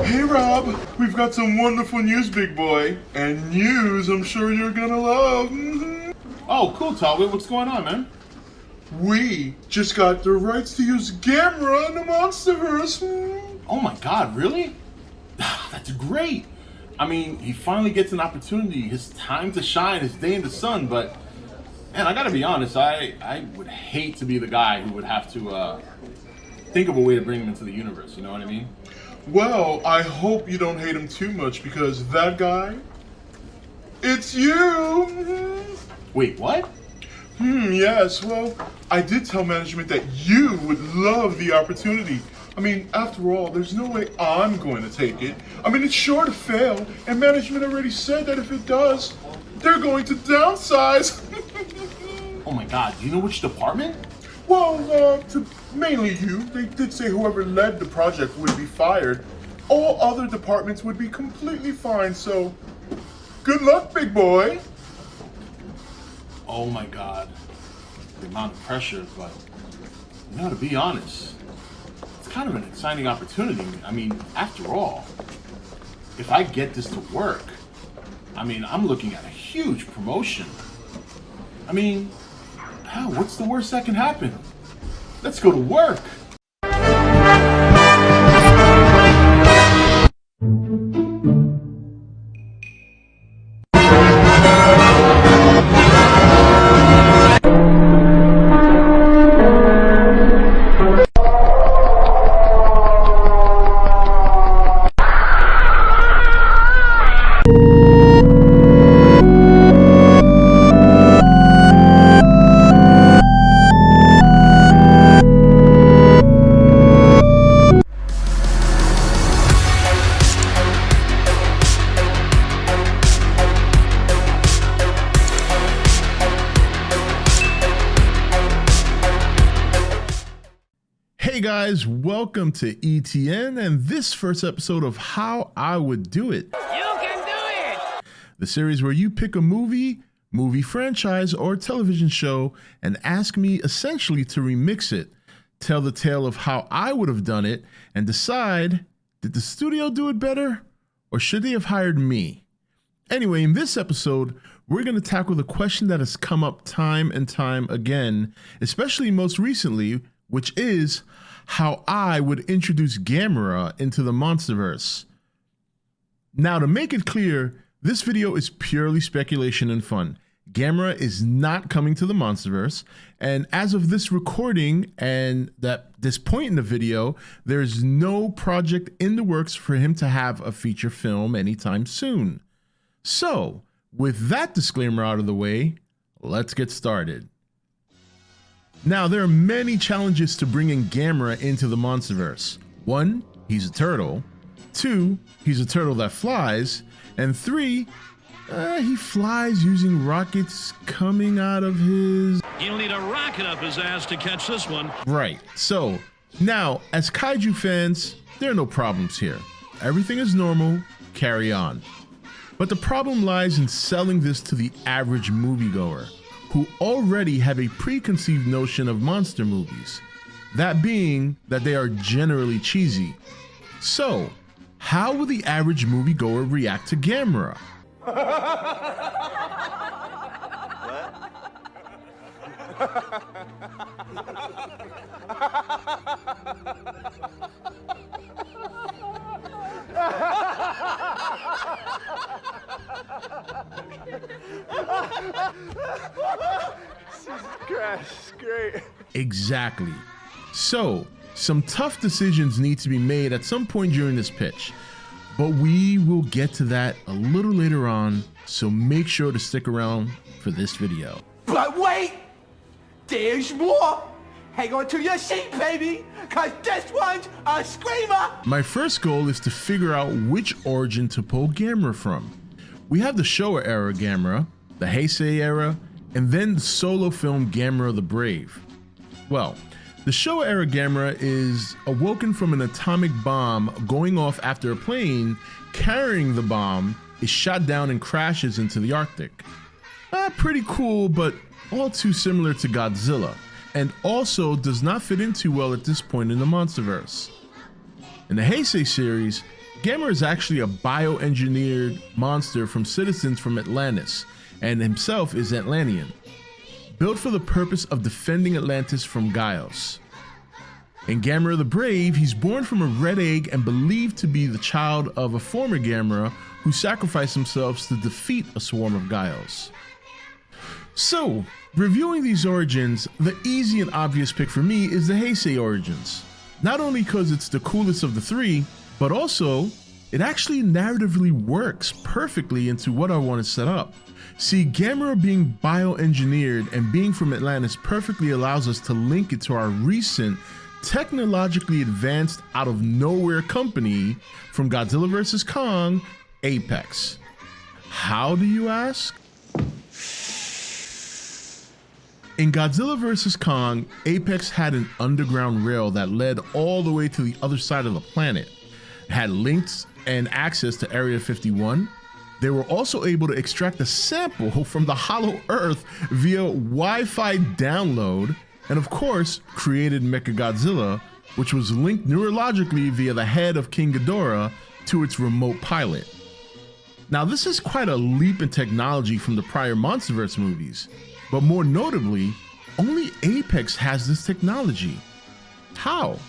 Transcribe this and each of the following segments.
Hey Rob, we've got some wonderful news, big boy. And news I'm sure you're gonna love. Oh, cool, Talbot. What's going on, man? We just got the rights to use Gamera in the Monsterverse. Oh my god, really? That's great. I mean, he finally gets an opportunity, his time to shine, his day in the sun, but man, I gotta be honest, I would hate to be the guy who would have to think of a way to bring him into the universe, you know what I mean? Well, I hope you don't hate him too much because that guy, it's you. Wait, what? Yes, well, I did tell management that you would love the opportunity. I mean, after all, there's no way I'm going to take it. I mean, it's sure to fail, and management already said that if it does, they're going to downsize. Oh my god, do you know which department? Well, mainly you. They did say whoever led the project would be fired. All other departments would be completely fine, so good luck, big boy. Oh my god, the amount of pressure, but you know, to be honest, it's kind of an exciting opportunity. I mean, after all, if I get this to work, I mean, I'm looking at a huge promotion. I mean, hell, what's the worst that can happen? Let's go to work. Hey guys, welcome to E.T.N. and this first episode of How I Would Do It. You can do it! The series where you pick a movie franchise, or television show and ask me essentially to remix it, tell the tale of how I would have done it, and decide, did the studio do it better or should they have hired me? Anyway, in this episode, we're going to tackle the question that has come up time and time again, especially most recently, which is how I would introduce Gamera into the Monsterverse. Now, to make it clear, this video is purely speculation and fun. Gamera is not coming to the Monsterverse, and as of this recording and this point in the video, there's no project in the works for him to have a feature film anytime soon. So, with that disclaimer out of the way, let's get started. Now, there are many challenges to bringing Gamera into the Monsterverse. 1, he's a turtle. 2, he's a turtle that flies. And 3, he flies using rockets coming out of his... You'll need a rocket up his ass to catch this one. Right. So, now, as Kaiju fans, there are no problems here. Everything is normal, carry on. But the problem lies in selling this to the average moviegoer, who already have a preconceived notion of monster movies, that being that they are generally cheesy. So, how will the average moviegoer react to Gamera? Gosh, great. Exactly. So, some tough decisions need to be made at some point during this pitch, but we will get to that a little later on, so make sure to stick around for this video. But wait! There's more! Hang on to your seat, baby! Cause this one's a screamer! My first goal is to figure out which origin to pull Gamera from. We have the Showa era Gamera, the Heisei era, and then the solo film Gamera the Brave. Well, the Showa era Gamera is awoken from an atomic bomb going off after a plane carrying the bomb is shot down and crashes into the Arctic. Pretty cool, but all too similar to Godzilla, and also does not fit in too well at this point in the Monsterverse. In the Heisei series, Gamera is actually a bioengineered monster from citizens from Atlantis, and himself is Atlantean, built for the purpose of defending Atlantis from Gaios. In Gamera the Brave, he's born from a red egg and believed to be the child of a former Gamera who sacrificed themselves to defeat a swarm of Gaios. So, reviewing these origins, the easy and obvious pick for me is the Heisei origins. Not only because it's the coolest of the three, but also, it actually narratively works perfectly into what I want to set up. See, Gamera being bioengineered and being from Atlantis perfectly allows us to link it to our recent, technologically advanced out of nowhere company from Godzilla vs. Kong, Apex. How do you ask? In Godzilla vs. Kong, Apex had an underground rail that led all the way to the other side of the planet. It had links and access to Area 51. They were also able to extract a sample from the Hollow Earth via Wi-Fi download, and of course, created Mechagodzilla, which was linked neurologically via the head of King Ghidorah to its remote pilot. Now, this is quite a leap in technology from the prior Monsterverse movies, but more notably, only Apex has this technology. How?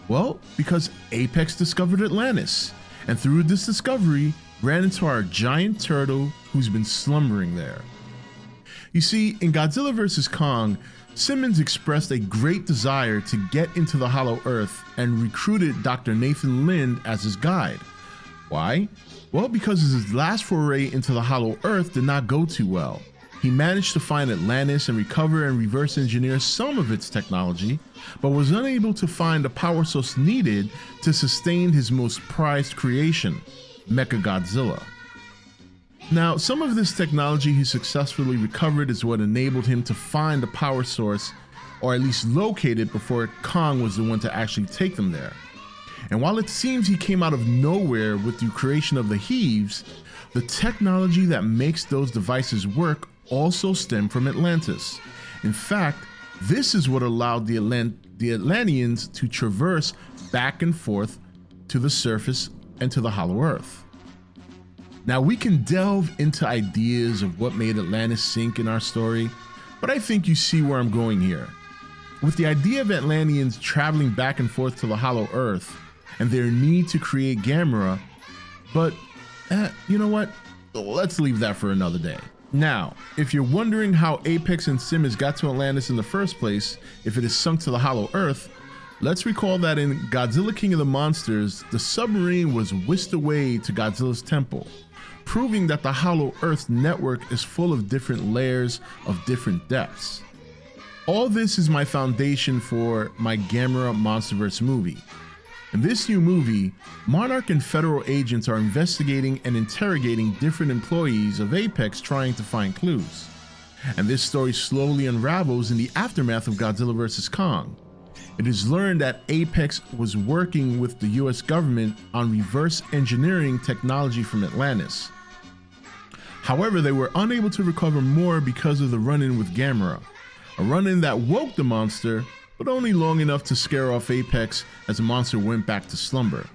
Well, because Apex discovered Atlantis, and through this discovery, ran into our giant turtle who's been slumbering there. You see, in Godzilla vs. Kong, Simmons expressed a great desire to get into the Hollow Earth and recruited Dr. Nathan Lind as his guide. Why? Well, because his last foray into the Hollow Earth did not go too well. He managed to find Atlantis and recover and reverse engineer some of its technology, but was unable to find the power source needed to sustain his most prized creation, Mechagodzilla. Now, some of this technology he successfully recovered is what enabled him to find the power source, or at least locate it before Kong was the one to actually take them there. And while it seems he came out of nowhere with the creation of the Heaves, the technology that makes those devices work also stemmed from Atlantis. In fact, this is what allowed the Atlanteans to traverse back and forth to the surface and to the Hollow Earth. Now, we can delve into ideas of what made Atlantis sink in our story, but I think you see where I'm going here. With the idea of Atlanteans traveling back and forth to the Hollow Earth and their need to create Gamera, but you know what? Let's leave that for another day. Now, if you're wondering how Apex and Simmons got to Atlantis in the first place, if it is sunk to the Hollow Earth, let's recall that in Godzilla King of the Monsters, the submarine was whisked away to Godzilla's temple, proving that the Hollow Earth network is full of different layers of different depths. All this is my foundation for my Gamera Monsterverse movie. In this new movie, Monarch and federal agents are investigating and interrogating different employees of Apex trying to find clues. And this story slowly unravels in the aftermath of Godzilla vs. Kong. It is learned that Apex was working with the US government on reverse engineering technology from Atlantis. However, they were unable to recover more because of the run-in with Gamera, a run-in that woke the monster, but only long enough to scare off Apex as the monster went back to slumber.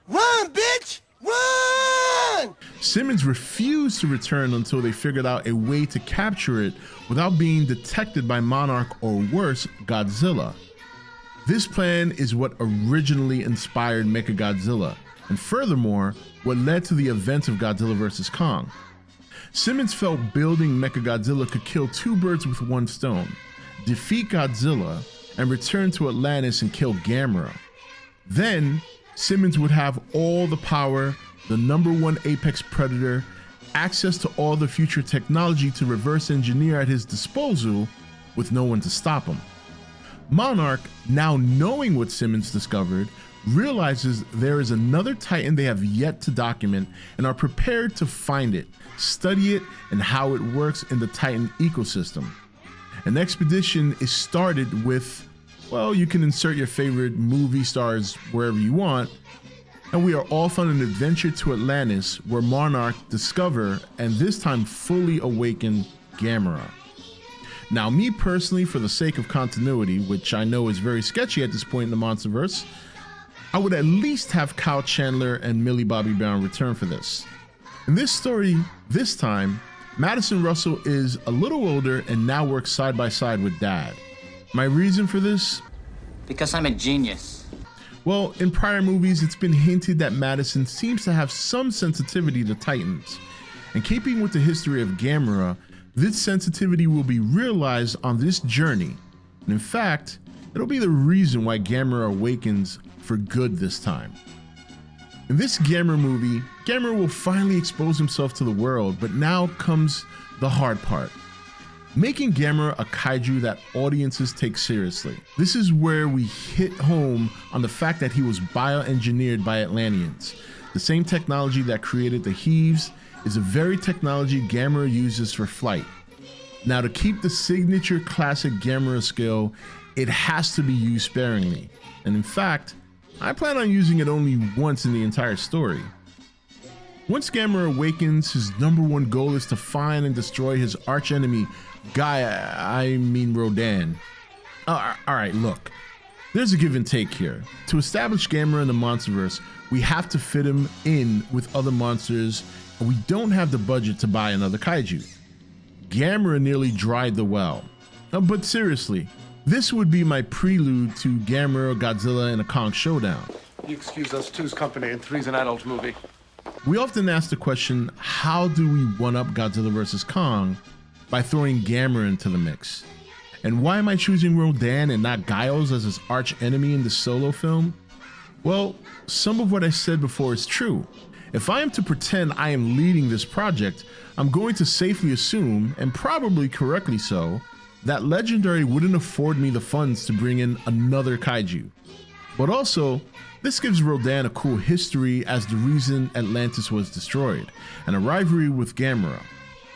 Run, bitch! Run! Simmons refused to return until they figured out a way to capture it without being detected by Monarch or worse, Godzilla. This plan is what originally inspired Mechagodzilla, and furthermore, what led to the events of Godzilla vs. Kong. Simmons felt building Mechagodzilla could kill two birds with one stone, defeat Godzilla, and return to Atlantis and kill Gamera. Then, Simmons would have all the power, the #1 apex predator, access to all the future technology to reverse engineer at his disposal with no one to stop him. Monarch, now knowing what Simmons discovered, realizes there is another Titan they have yet to document and are prepared to find it, study it, and how it works in the Titan ecosystem. An expedition is started with, well, you can insert your favorite movie stars wherever you want, and we are off on an adventure to Atlantis where Monarch discover and this time fully awaken Gamera. Now, me personally, for the sake of continuity, which I know is very sketchy at this point in the Monsterverse, I would at least have Kyle Chandler and Millie Bobby Brown return for this. In this story, this time, Madison Russell is a little older and now works side by side with Dad. My reason for this? Because I'm a genius. Well, in prior movies, it's been hinted that Madison seems to have some sensitivity to Titans. And keeping with the history of Gamera, this sensitivity will be realized on this journey. And in fact, it'll be the reason why Gamera awakens for good this time. In this Gamera movie, Gamera will finally expose himself to the world, but now comes the hard part. Making Gamera a kaiju that audiences take seriously. This is where we hit home on the fact that he was bioengineered by Atlanteans. The same technology that created the Heaves is the very technology Gamera uses for flight. Now, to keep the signature classic Gamera skill, it has to be used sparingly. And in fact, I plan on using it only once in the entire story. Once Gamera awakens, his #1 goal is to find and destroy his archenemy, Rodan. Alright, look. There's a give and take here. To establish Gamera in the Monsterverse, we have to fit him in with other monsters, and we don't have the budget to buy another kaiju. Gamera nearly dried the well. But seriously, this would be my prelude to Gamera, Godzilla, and a Kong showdown. You excuse us, two's company and three's an adult movie. We often ask the question, how do we one-up Godzilla vs. Kong by throwing Gamera into the mix? And why am I choosing Rodan and not Giles as his arch enemy in the solo film? Well, some of what I said before is true. If I am to pretend I am leading this project, I'm going to safely assume, and probably correctly so, that Legendary wouldn't afford me the funds to bring in another kaiju. But also, this gives Rodan a cool history as the reason Atlantis was destroyed, and a rivalry with Gamera.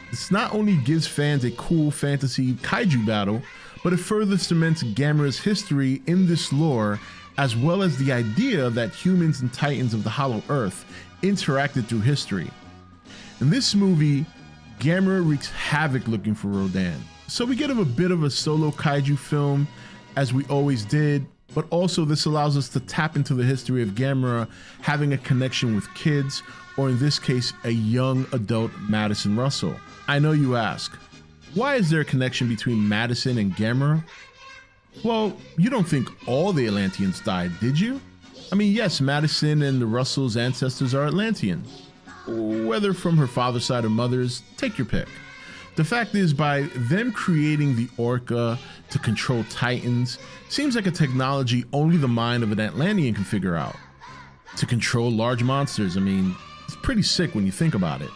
This not only gives fans a cool fantasy kaiju battle, but it further cements Gamera's history in this lore, as well as the idea that humans and titans of the Hollow Earth interacted through history. In this movie, Gamera wreaks havoc looking for Rodan. So we get him a bit of a solo kaiju film, as we always did, but also this allows us to tap into the history of Gamera having a connection with kids, or in this case, a young adult Madison Russell. I know you ask, why is there a connection between Madison and Gamera? Well, you don't think all the Atlanteans died, did you? I mean, yes, Madison and the Russells' ancestors are Atlantean. Whether from her father's side or mother's, take your pick. The fact is, by them creating the Orca to control Titans, seems like a technology only the mind of an Atlantean can figure out. To control large monsters, I mean, it's pretty sick when you think about it.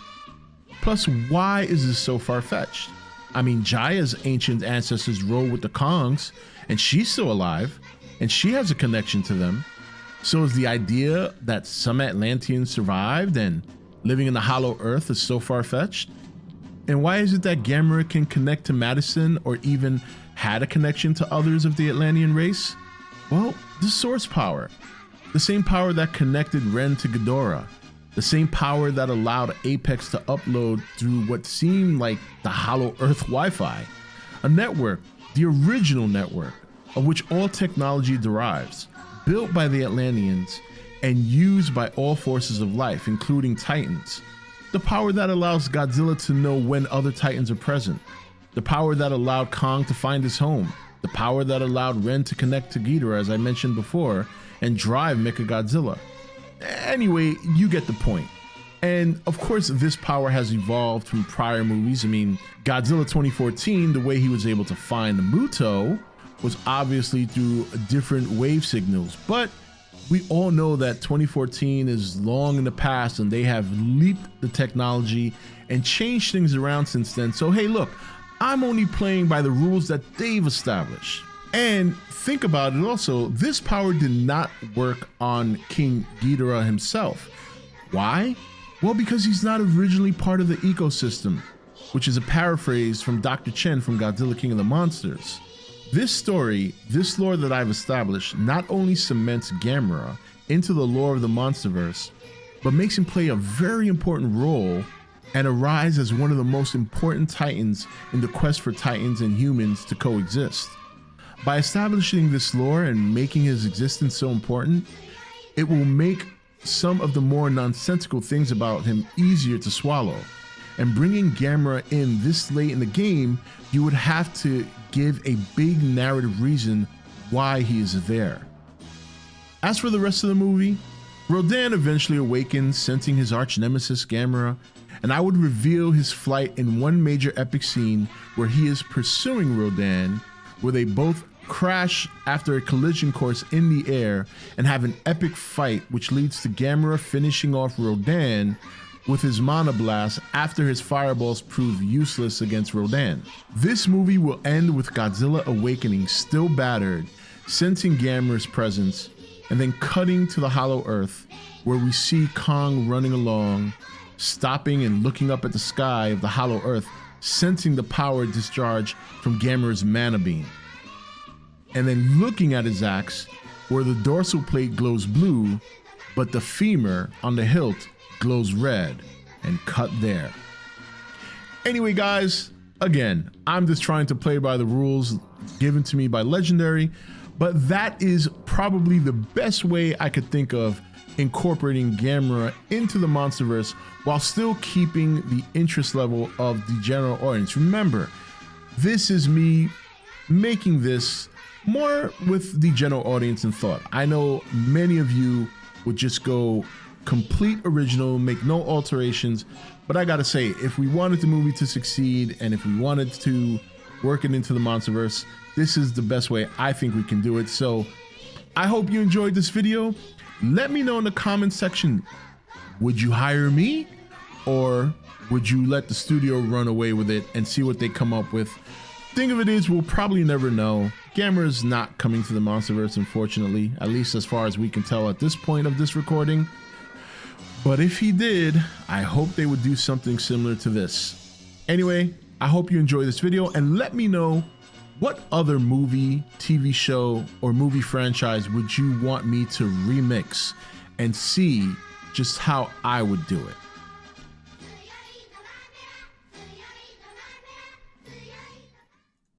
Plus, why is this so far-fetched? I mean, Jaya's ancient ancestors rode with the Kongs, and she's still alive, and she has a connection to them. So is the idea that some Atlanteans survived and living in the Hollow Earth is so far-fetched? And why is it that Gamera can connect to Madison or even had a connection to others of the Atlantean race? Well, the source power. The same power that connected Ren to Ghidorah. The same power that allowed Apex to upload through what seemed like the Hollow Earth Wi-Fi. A network, the original network, of which all technology derives, built by the Atlanteans and used by all forces of life, including Titans. The power that allows Godzilla to know when other Titans are present. The power that allowed Kong to find his home. The power that allowed Ren to connect to Ghidorah, as I mentioned before, and drive Mechagodzilla. Anyway, you get the point. And of course, this power has evolved from prior movies. I mean, Godzilla 2014, the way he was able to find the Muto was obviously through different wave signals. But we all know that 2014 is long in the past and they have leaped the technology and changed things around since then. So hey, look, I'm only playing by the rules that they've established. And think about it also, this power did not work on King Ghidorah himself. Why? Well, because he's not originally part of the ecosystem, which is a paraphrase from Dr. Chen from Godzilla King of the Monsters. This story, this lore that I've established, not only cements Gamera into the lore of the Monsterverse, but makes him play a very important role and arise as one of the most important Titans in the quest for Titans and humans to coexist. By establishing this lore and making his existence so important, It will make some of the more nonsensical things about him easier to swallow. And bringing Gamera in this late in the game, you would have to give a big narrative reason why he is there. As for the rest of the movie, Rodan eventually awakens, sensing his arch nemesis Gamera, and I would reveal his flight in one major epic scene where he is pursuing Rodan, where they both crash after a collision course in the air and have an epic fight, which leads to Gamera finishing off Rodan with his Mana Blast after his fireballs prove useless against Rodan. This movie will end with Godzilla awakening, still battered, sensing Gamera's presence, and then cutting to the Hollow Earth, where we see Kong running along, stopping and looking up at the sky of the Hollow Earth, sensing the power discharge from Gamera's Mana Beam. And then looking at his axe, where the dorsal plate glows blue, but the femur on the hilt glows red, and cut there. Anyway, guys, again, I'm just trying to play by the rules given to me by Legendary, but that is probably the best way I could think of incorporating Gamera into the Monsterverse while still keeping the interest level of the general audience. Remember, this is me making this more with the general audience in thought. I know many of you would just go complete original, make no alterations, but I gotta say, if we wanted the movie to succeed and if we wanted to work it into the Monsterverse, this is the best way I think we can do it. So I hope you enjoyed this video. Let me know in the comment section, would you hire me or would you let the studio run away with it and see what they come up with? Thing of it is, we'll probably never know. Gamera's not coming to the Monsterverse, unfortunately, at least as far as we can tell at this point of this recording. But if he did, I hope they would do something similar to this. Anyway, I hope you enjoyed this video, and let me know what other movie, TV show, or movie franchise would you want me to remix and see just how I would do it.